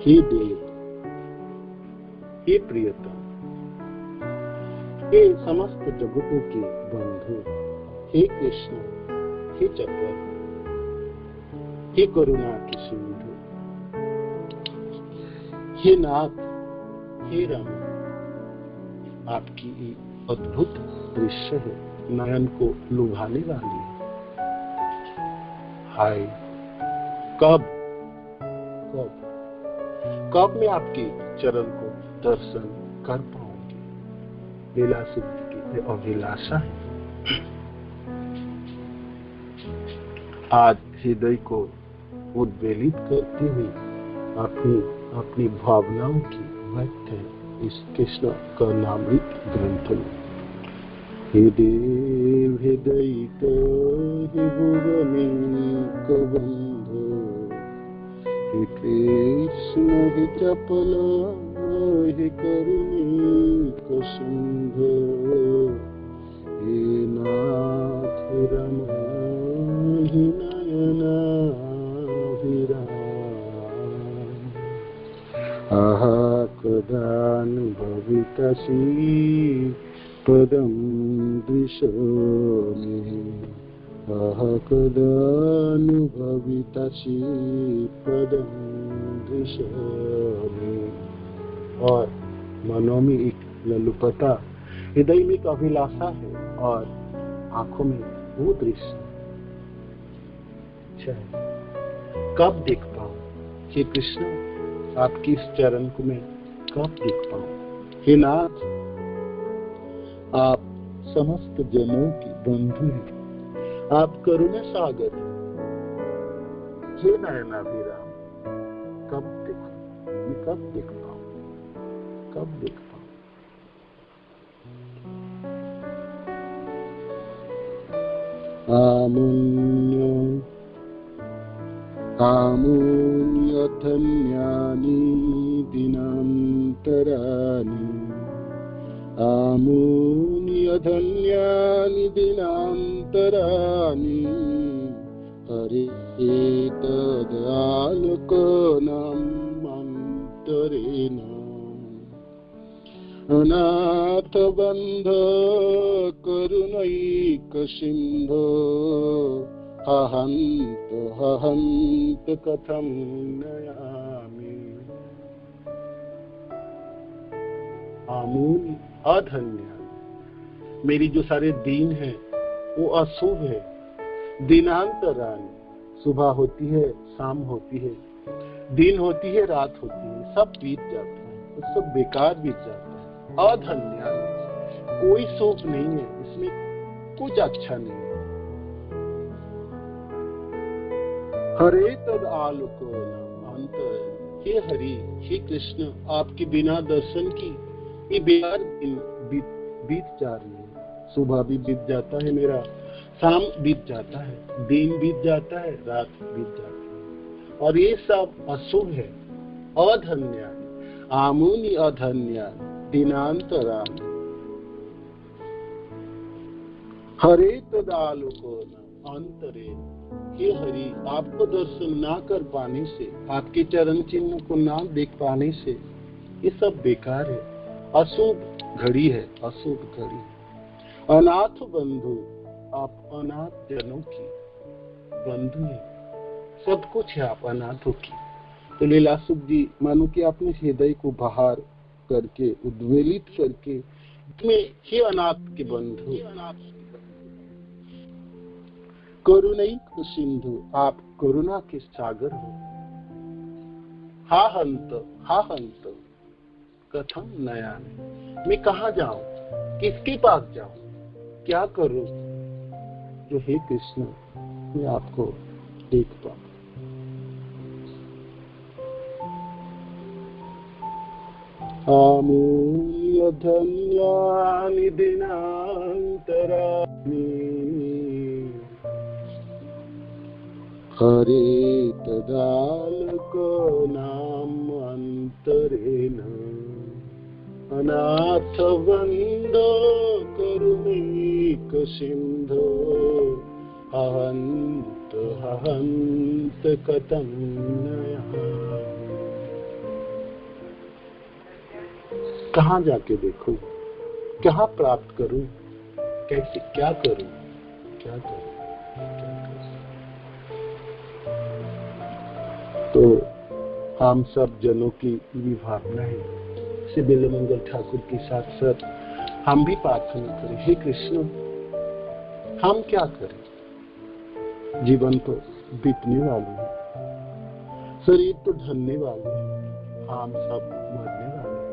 हे देव, हे प्रियतम, हे समस्त जगतों के बंधु, हे कृष्ण, हे चपल, हे करुणा के सिंधु, हे नाथ, हे रमण, आपकी एक अद्भुत दृश्य है, नयन को लुभाने वाली है। हाय, कब कब कब मैं आपके चरण को दर्शन कर पाऊंगी। लीला सिद्धि की अभिलाषा है। आज हृदय को उद्वेलित करते हुए अपनी भावनाओं की व्यक्त है इस कृष्ण कर्णामृत ग्रंथ में। हे देव हे दैत्य हे भुवनेक बंधो, हे कृष्ण हे चपल हे करुणिक सिंधो, हे नाथ रमण हे नयनाभिराम, आहा कदानुभवितसि पदं दृशोमि, आहा कदानुभवितसि पदं दृशोमि। और मनों में एक ललुपता, हृदय में एक अभिलाषा है और आंखों में वो दृश्य। अच्छा, कब देख पाऊं हे कृष्ण, आपकी इस चरण को मैं कब देख पाऊं। हे नाथ, आप समस्त जनों की बंधु हैं, आप करुणा सागर हैं। हे नयनाभिराम, कब देखूं मैं, कब देख पाऊं, कब देख पाऊं। आमुन्य धन्यानि दिनान्तराणि, आमुन्य धन्यानि दिनान्तराणि, हरे तदालोकनम् अन्तरेण, अनाथ बन्ध करुणैक सिन्धो, हहन्त कथं नयामि। आमूल अधन्य, मेरी जो सारे दिन है वो अशुभ है। दिनांतराणि, सुबह होती है, शाम होती है, दिन होती है, रात होती है, सब बीत जाता है, सब बेकार बीत जाता है। अधन्य, कोई सुख नहीं है इसमें, कुछ अच्छा नहीं है। हरे तद आलोकनम अंतरेण, हे हरि, हे कृष्ण, आपके बिना दर्शन की ये बेकार दिन बीत जा रही है। सुबह भी बीत जाता है मेरा, शाम बीत जाता है, दिन बीत जाता है, रात बीत जाती है, और ये सब अशुभ है, अधन्य, आमुनि अधन्य, दिनांतरा। हरे तदालोको न अंतरे। हे हरि, आपको दर्शन ना कर पाने से, आपके चरण चिन्ह को ना देख पाने से ये सब बेकार है, अशुभ घड़ी है, अशुभ घड़ी। अनाथ बंधु, आप अनाथ जनों की बंधु है, सब कुछ है आप अनाथों की। तो लीलासुख जी, मानो कि आपने हृदय को बाहर करके, उद्वेलित करके, तुम्हें हे अनाथ के बंधु, करुणैक सिंधु, आप करुणा के सागर हो। हा हंत कथम नयन, मैं कहाँ जाऊं, किसके पास जाऊं, क्या करूं जो हे कृष्ण मैं आपको देख पाऊं। अमूल्य धन्यानि दिनान्तराणि, हरे तदालोको नाम अंतरेण, अनाथ बंधो करुणैक सिंधो, हंत कथम नयामि। कहाँ जाके देखूं, क्या प्राप्त करूं, कैसे क्या करूं, क्या करूं, क्या करूं। तो हम सब जनों की भी भावना है, श्री बिल्वमंगल ठाकुर के साथ साथ हम भी प्रार्थना करें, हे कृष्ण हम क्या करें, जीवन तो बीतने वाली है, शरीर तो ढलने वाले हैं, हम सब मरने वाले हैं,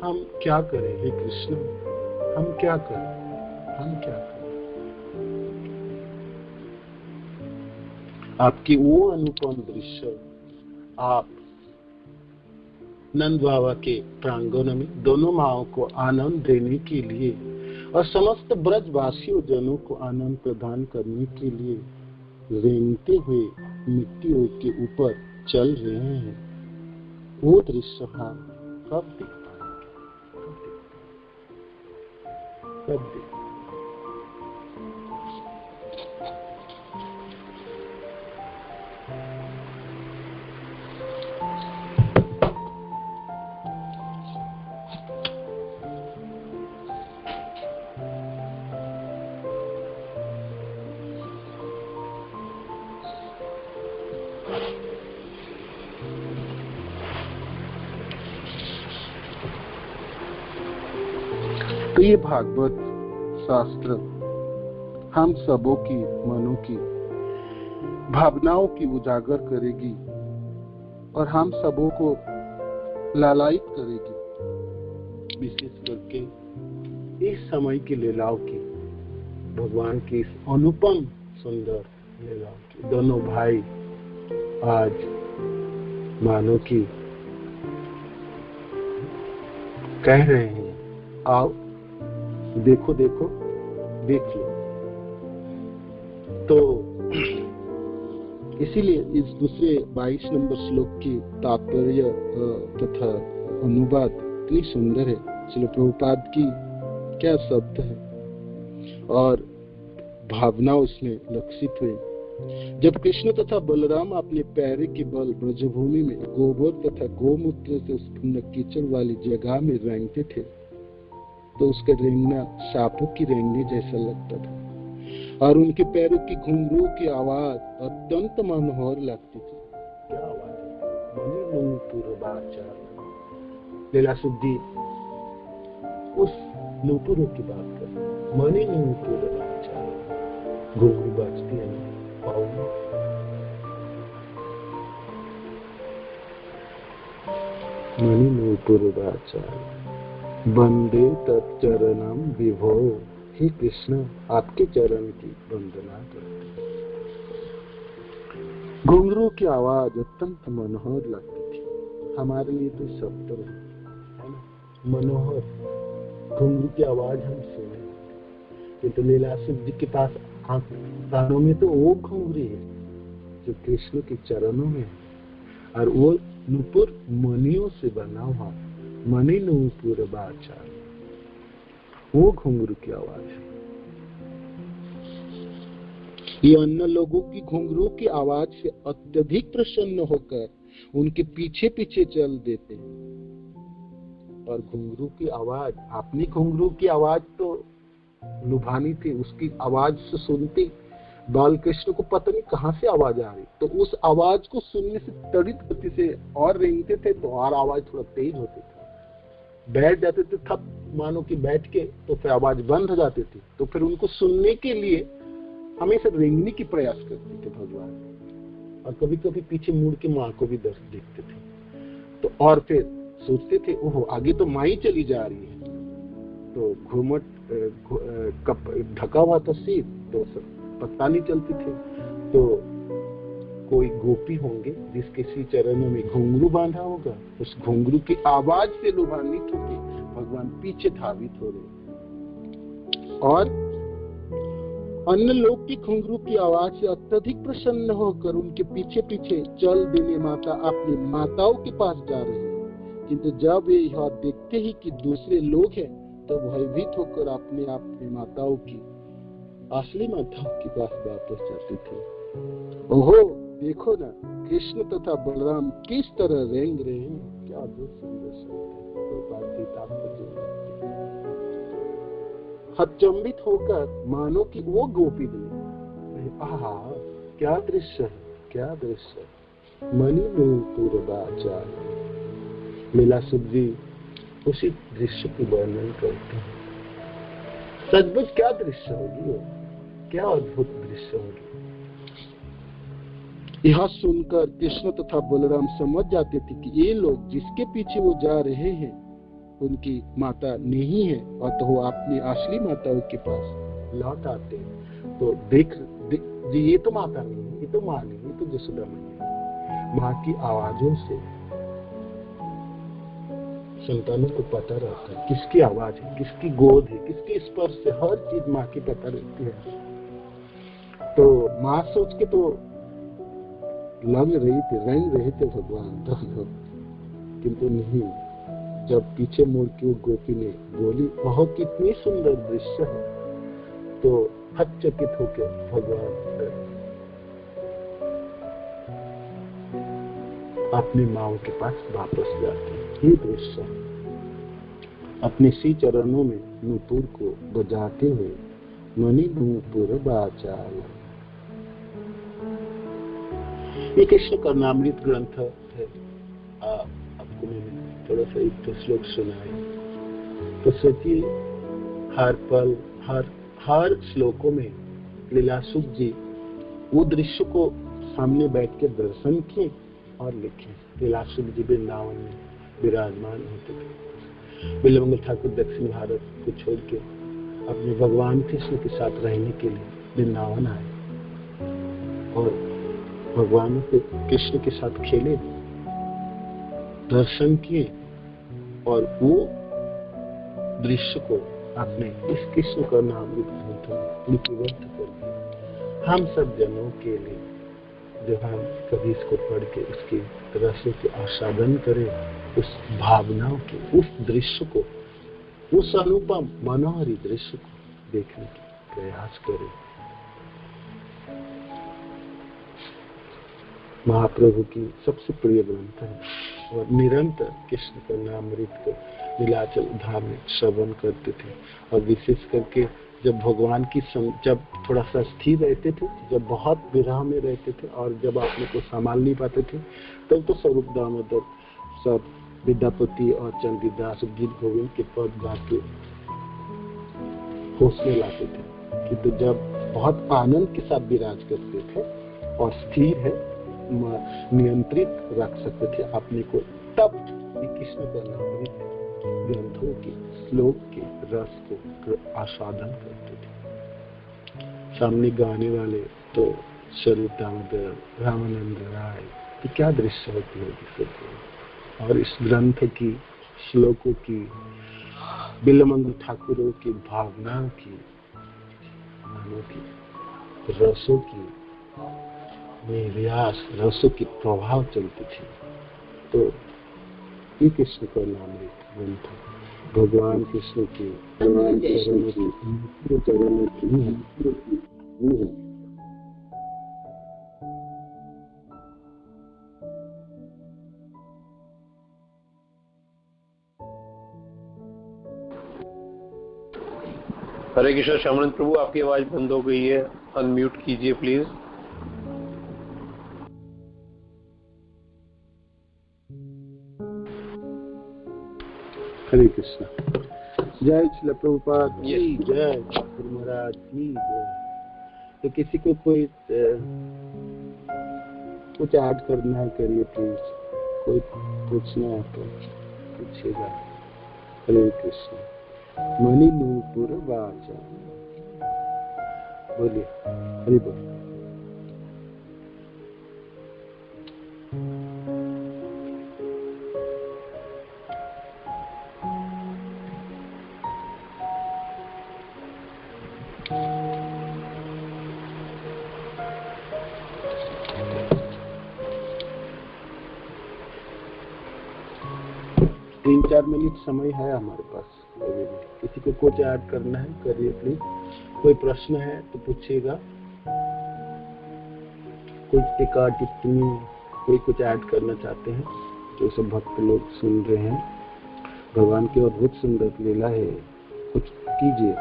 हम क्या करें हे कृष्ण, हम क्या करें, हम क्या करें। आपकी वो अनुपम दृश्य, आप नंद बाबा के प्रांगण में दोनों माओं को आनंद देने के लिए और समस्त ब्रजवासियों जनों को आनंद प्रदान करने के लिए रेंगते हुए मिट्टियों के ऊपर चल रहे हैं, वो दृश्य हम कब देख पाएंगे, कब देख। तो ये भागवत शास्त्र हम सबों की मनों की भावनाओं की उजागर करेगी और हम सबों को लालायित करेगी, विशेष करके इस समय की लीलाओं की, भगवान की इस अनुपम सुंदर लीलाओं की। दोनों भाई आज मानो कि कह रहे हैं आओ देखो देखो देख लो। तो इसीलिए इस दूसरे 22 नंबर श्लोक की तात्पर्य तथा अनुवाद इतनी सुंदर है, श्रील प्रभुपाद की क्या शब्द है और भावना उसमें लक्षित हुई। जब कृष्ण तथा बलराम अपने पैर के बल ब्रजभूमि में गोबर तथा गोमूत्र से उत्पन्न कीचड़ वाली जगह में रेंगते थे तो उसका रेंगना सांपों की रेंगने जैसा लगता था और उनके पैरों की घुंघरू की आवाज अत्यंत मनोहर लगती थी। क्या आवाज है, लीला सुद्धी उस नूपुरों की बात कर, मणि नूपुर घुंघरू बजती है, मणि नूपुर वंदे तच्चरणम विभो। हे कृष्ण आपके चरण की वंदना करते। घुंघरू की आवाज अत्यंत मनोहर लगती थी, हमारे लिए तो शब्द है ना, मनोहर घुंघरू की आवाज हम सुने, किंतु लीलासुख जी के पास कानों में तो वो घुंघरू है जो कृष्ण के चरणों में है, और वो नूपुर मणियों से बना हुआ, मणि नूपुर बाचा, वो घुंघरू की आवाज है। ये अन्य लोगों की घुंघरू की आवाज से अत्यधिक प्रसन्न होकर उनके पीछे पीछे चल देते हैं। और घुंघरू की आवाज, अपनी घुंघरू की आवाज तो लुभानी थी, उसकी आवाज से सुनते बाल कृष्ण को पता नहीं कहां से आवाज आ रही, तो उस आवाज को सुनने से त्वरित गति से और रेंगते थे, तो और आवाज थोड़ा तेज होती थी। बैठ जाते थे थप, मानो कि बैठ के, तो फिर आवाज बंद हो जाती थी, तो फिर उनको सुनने के लिए हमेशा रेंगने की प्रयास करते थे भगवान। और कभी कभी पीछे मुड़ के माँ को भी दर्श देखते थे, तो और फिर सोचते थे ओहो आगे तो माँ ही चली जा रही है, तो घूमट ढका हुआ था सिर, तो पता नहीं चलती थी, तो कोई गोपी होंगे जिसके श्री चरणों में घुंघरू बांधा होगा, उस घुंघरू की आवाज से लुभान्वित होकर भगवान पीछे धावित हो रहे। और अन्य लोग की घुंघरू की आवाज से अत्यधिक प्रसन्न होकर उनके पीछे पीछे चल देने माता अपनी माताओं के पास जा रही है, किंतु जब वे यह देखते ही कि दूसरे लोग हैं, तो भयभीत होकर अपने अपनी माताओं की, असली माताओं के पास वापस जाती थी। ओहो देखो ना, कृष्ण तथा बलराम किस तरह रेंग रहे हैं, क्या अद्भुत सुंदर हतचंबित होकर मानो कि वो गोपी ने, आहा क्या दृश्य है, क्या दृश्य है, मणि नूपुर बाचा। लीलासुख जी उसी दृश्य की वर्णन करते हैं। सचमुच क्या दृश्य होगी वो, क्या अद्भुत दृश्य होगी। यह सुनकर कृष्ण तथा बलराम समझ जाते थे कि ये लोग जिसके पीछे वो जा रहे हैं उनकी माता नहीं है, और तो वो अपनी असली माताओं के पास लौट आते हैं। तो देख जी ये तो माता नहीं है, ये तो माँ नहीं, ये तो जसोदा मैया है। माँ की आवाजों से संतानों को पता रहता है किसकी आवाज है, किसकी गोद है, किसकी स्पर्श है, हर चीज माँ की पता रहती है। तो माँ सोच के तो लग रही थी, रेंग रहे थे भगवान दोनों, किंतु नहीं। जब पीछे मुड़ के वो गोपी ने बोली वह कितनी सुंदर दृश्य है, तो हतचकित होकर भगवान अपनी माँ के पास वापस जाते हैं। ये दृश्य अपने सी चरणों में नूपुर को बजाते हुए, मणि नूपुर बाचाया। ये कृष्ण कर्णामृत ग्रंथ है। आपको मैंने थोड़ा सा एक तो श्लोक सुनाया, तो सोचिए हर पल हर श्लोकों में लीलासुख जी वो दृश्य को सामने बैठ के दर्शन किए और लिखे। लीलासुख जी वृंदावन में विराजमान होते थे। बिल्वमंगल ठाकुर दक्षिण भारत को छोड़ के अपने भगवान कृष्ण के साथ रहने के लिए वृंदावन आए और भगवान के कृष्ण के साथ खेले, दर्शन किए, और वो दृश्य को आपने इस कृष्ण का नाम लिपिबद्ध कर दिया हम सब जनों के लिए, जब हम कभी इसको पढ़ के उसके रसों के आस्वादन करें, उस भावनाओं के, उस दृश्य को, उस अनुपम मनोहरी दृश्य को देखने की प्रयास करें। महाप्रभु की सबसे प्रिय ग्रंथ है और निरंतर कृष्ण का नामृत को नीलाचल धाम में श्रवण करते थे। और विशेष करके जब भगवान की जब थोड़ा सा स्थिर रहते थे, जब बहुत विरह में रहते थे और जब अपने को संभाल नहीं पाते थे, तब तो स्वरूप दामोदर सब विद्यापति और चंद्रदास गीत गोविंद के पद गा के होश में लाते थे। किंतु जब बहुत आनंद के साथ विराज करते थे और स्थिर है, नियंत्रित रख सकते थे अपने को, तब कृष्ण का नामृत ग्रंथों के श्लोक के रस को आस्वादन करते थे। सामने गाने वाले तो स्वरूप दामोदर, रामानंद राय, तो क्या दृश्य होती होगी। और इस ग्रंथ की श्लोकों की, बिल्वमंगल ठाकुरों की भावनाओं की, रसों की व्यास, रसों की प्रभाव चलती थी। तो ये कृष्ण का नाम ग्रंथ, भगवान कृष्ण की चरणों की हरे कृष्ण। श्यामानंद प्रभु, आपकी आवाज बंद हो गई है, अनम्यूट कीजिए प्लीज। हरे कृष्ण। जय श्री प्रभुपाद की जय, गुरु महाराज की जय। तो किसी को कोई कुछ ऐड करना है करिए प्लीज, कोई पूछना है तो पूछिएगा। हरे कृष्ण। मणि नूपुर वाचा, बोलिए हरि बोल। तीन चार मिनट समय है हमारे पास। किसी को कुछ ऐड करना है करिए प्लीज। कोई प्रश्न है तो पूछिएगा, कोई टीका टिप्पणी, कोई कुछ ऐड करना चाहते हैं जो सब भक्त लोग सुन रहे हैं। भगवान की अद्भुत सुंदर लीला है, कुछ कीजिए।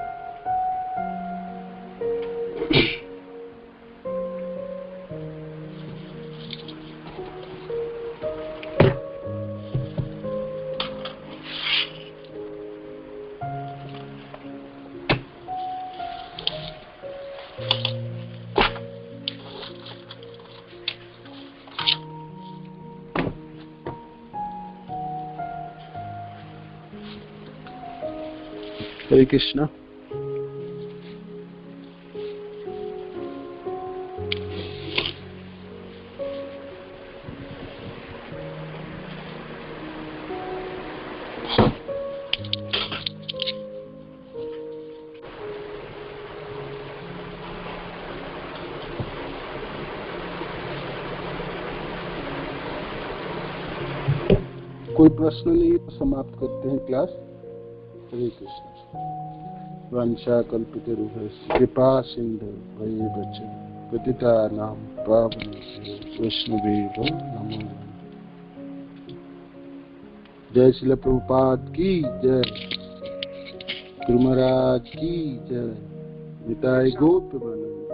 हरे कृष्ण। कोई प्रश्न नहीं तो समाप्त करते हैं क्लास। हरे कृष्ण। वंशा कल्पितरुभ्यश्च कृपा सिंधु भयेवच पतितानां पावनेभ्यो वैष्णवेभ्यो नमो नमः। जय श्रील प्रभुपाद की जय, गुरु महाराज की जय। निताय गोप बालक।